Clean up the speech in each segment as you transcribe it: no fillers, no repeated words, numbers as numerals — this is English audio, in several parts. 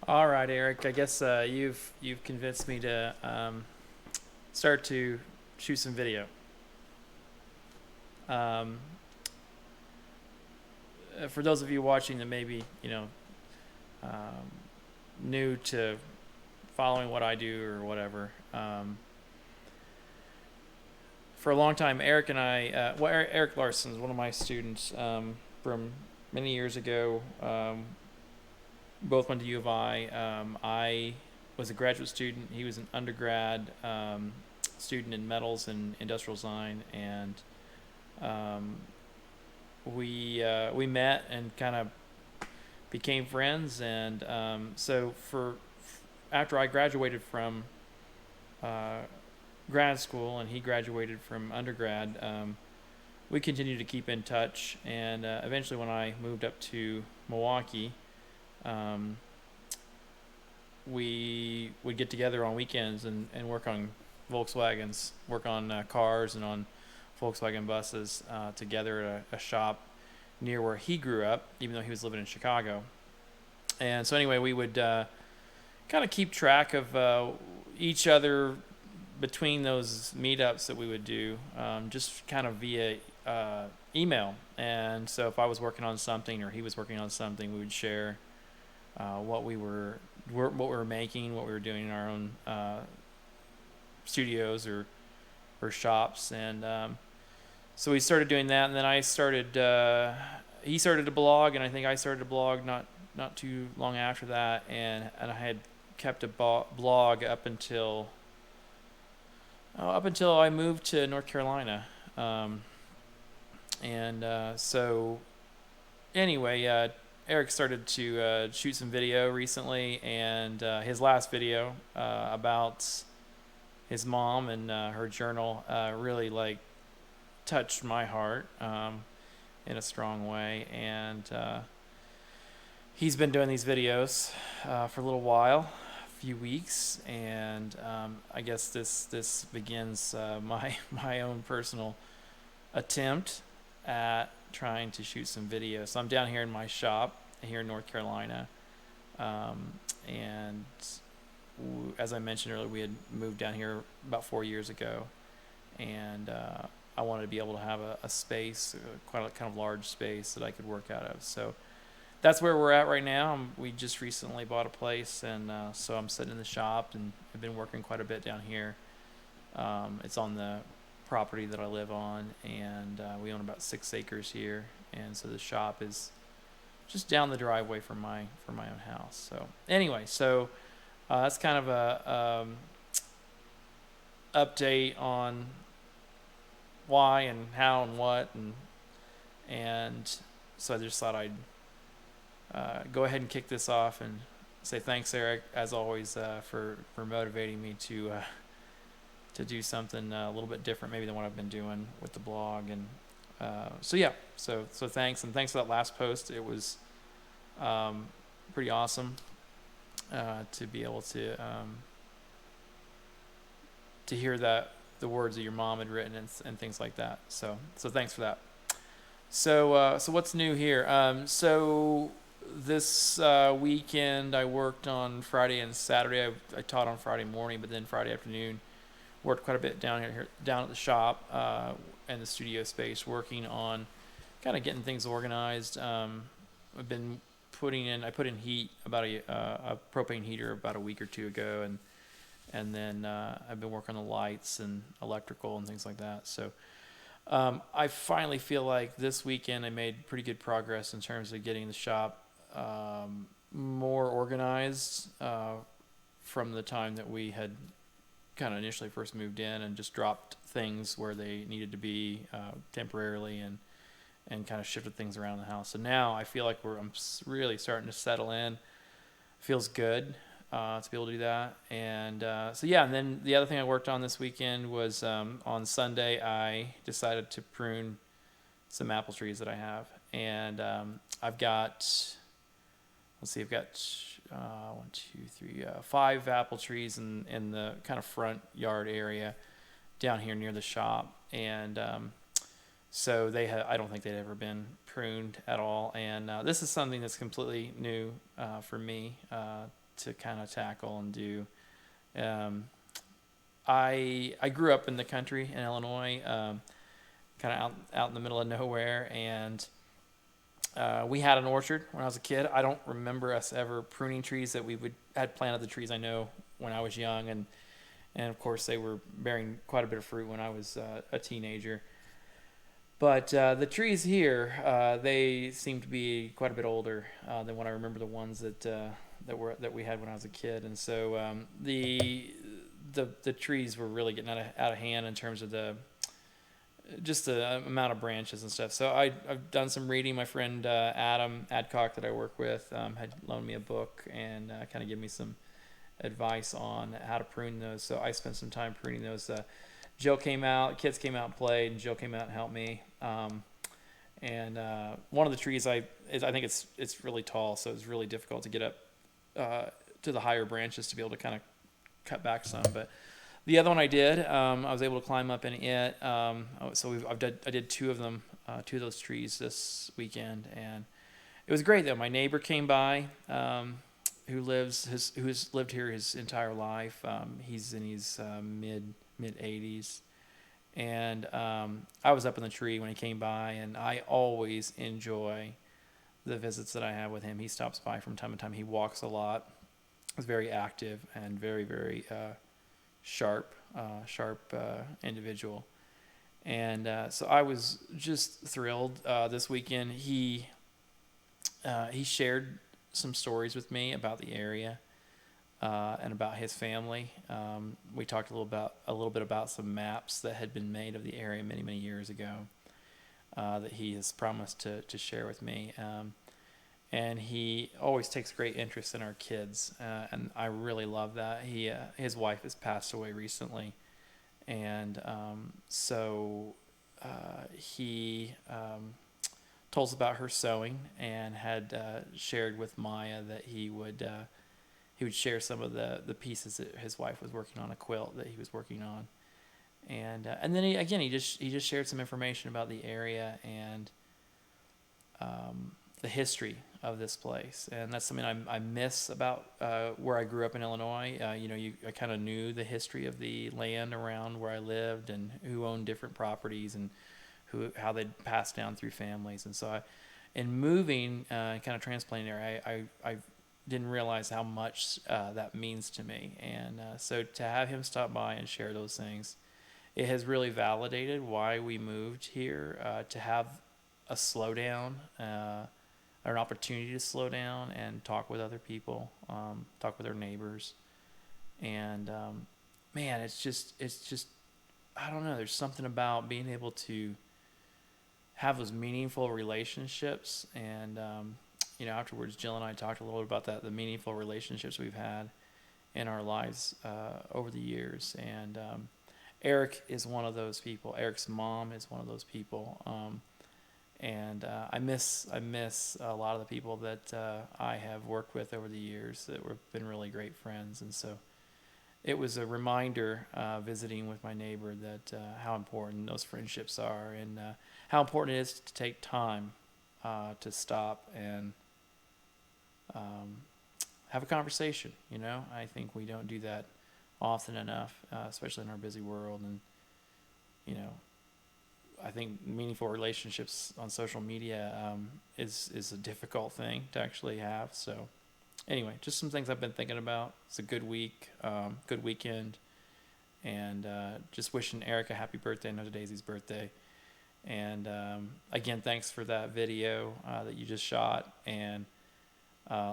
All right, Eric. I guess you've convinced me to start to shoot some video. Um, for those of you watching that maybe um, new to following what I do or whatever, for a long time, Eric and I, Eric Larson is one of my students from many years ago. Both went to U of I. I was a graduate student. He was an undergrad student in metals and industrial design, and um, we met and kind of became friends. And so for after I graduated from uh, grad school and he graduated from undergrad, we continued to keep in touch. And eventually, when I moved up to Milwaukee, um, we would get together on weekends and work on Volkswagens, work on cars and on Volkswagen buses together at a shop near where he grew up, even though he was living in Chicago. And so, anyway, we would kind of keep track of each other between those meetups that we would do, just kind of via email. And so, if I was working on something or he was working on something, we would share what we were making, what we were doing in our own studios or shops. And so we started doing that, and then I started. He started a blog, and I think I started a blog not too long after that, and I had kept a blog up until I moved to North Carolina. And so anyway, Eric started to shoot some video recently, and his last video about his mom and her journal really like touched my heart in a strong way. And he's been doing these videos for a little while, a few weeks, and I guess this begins my own personal attempt at trying to shoot some video. So I'm down here in my shop here in North Carolina, and as I mentioned earlier, we had moved down here about 4 years ago, and I wanted to be able to have a space, quite a kind of large space that I could work out of. So that's where we're at right now. We just recently bought a place, and so I'm sitting in the shop and I've been working quite a bit down here. It's on the property that I live on, and we own about 6 acres here, and so the shop is just down the driveway from my own house. So anyway, that's kind of a update on why and how and what, and so I just thought I'd go ahead and kick this off and say thanks, Eric, as always, for motivating me to do something a little bit different, maybe than what I've been doing with the blog. And so yeah, so thanks, and thanks for that last post. It was pretty awesome to be able to hear that the words that your mom had written and things like that. So thanks for that. So what's new here? So this weekend I worked on Friday and Saturday. I taught on Friday morning, but then Friday afternoon worked quite a bit down at the shop and the studio space, working on kind of getting things organized. I've been I put in heat about a propane heater about a week or two ago, and then I've been working on the lights and electrical and things like that. So I finally feel like this weekend I made pretty good progress in terms of getting the shop more organized from the time that we had kind of initially first moved in and just dropped things where they needed to be temporarily, and kind of shifted things around the house. So now I feel like I'm really starting to settle in. It feels good to be able to do that. And so yeah, and then the other thing I worked on this weekend was on Sunday I decided to prune some apple trees that I have, and I've got, let's see, I've got 5 apple trees in the kind of front yard area down here near the shop, and so I don't think they'd ever been pruned at all, and this is something that's completely new for me to kind of tackle and do. Um, I grew up in the country in Illinois, kind of out in the middle of nowhere, and we had an orchard when I was a kid. I don't remember us ever pruning trees. That we had planted the trees, I know, when I was young, and of course they were bearing quite a bit of fruit when I was a teenager. But the trees here, they seem to be quite a bit older than what I remember the ones that we had when I was a kid, and so the trees were really getting out of hand in terms of the amount of branches and stuff. So I've done some reading. My friend Adam Adcock that I work with had loaned me a book and kind of give me some advice on how to prune those. So I spent some time pruning those. Jill came out, kids came out and played, and Jill came out and helped me. And one of the trees I think it's really tall, so it's really difficult to get up to the higher branches to be able to kind of cut back some. But the other one I did, I was able to climb up in it. So I did two of them, two of those trees this weekend, and it was great though. My neighbor came by, who's lived here his entire life. He's in his mid 80s, and I was up in the tree when he came by, and I always enjoy the visits that I have with him. He stops by from time to time. He walks a lot. He's very active and very, very sharp individual. And so I was just thrilled this weekend. He shared some stories with me about the area and about his family. We talked a little bit about some maps that had been made of the area many, many years ago that he has promised to share with me. And he always takes great interest in our kids, and I really love that. His wife has passed away recently, and so he told us about her sewing and had shared with Maya that he would share some of the pieces that his wife was working on, a quilt that he was working on, and then he just shared some information about the area and the history of this place. And that's something I miss about where I grew up in Illinois. I kind of knew the history of the land around where I lived and who owned different properties and how they'd passed down through families. And so in moving kind of transplanting there, I didn't realize how much that means to me. And so to have him stop by and share those things, it has really validated why we moved here, to have a slowdown, or an opportunity to slow down and talk with other people, talk with our neighbors. And man, it's just I don't know, there's something about being able to have those meaningful relationships. And afterwards Jill and I talked a little bit about that, the meaningful relationships we've had in our lives over the years. And Eric is one of those people. Eric's mom is one of those people. And I miss a lot of the people that I have worked with over the years that have been really great friends. And so it was a reminder visiting with my neighbor that how important those friendships are, and how important it is to take time to stop and have a conversation. I think we don't do that often enough, especially in our busy world. And I think meaningful relationships on social media is a difficult thing to actually have. So anyway, just some things I've been thinking about. It's a good week, good weekend, and just wishing Eric a happy birthday. I know today's his birthday. And again, thanks for that video that you just shot, and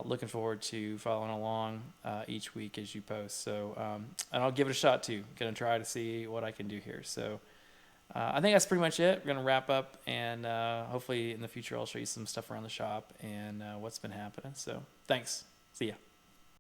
looking forward to following along each week as you post. So and I'll give it a shot too. Gonna try to see what I can do here. So I think that's pretty much it. We're going to wrap up, and hopefully in the future I'll show you some stuff around the shop and what's been happening. So thanks. See ya.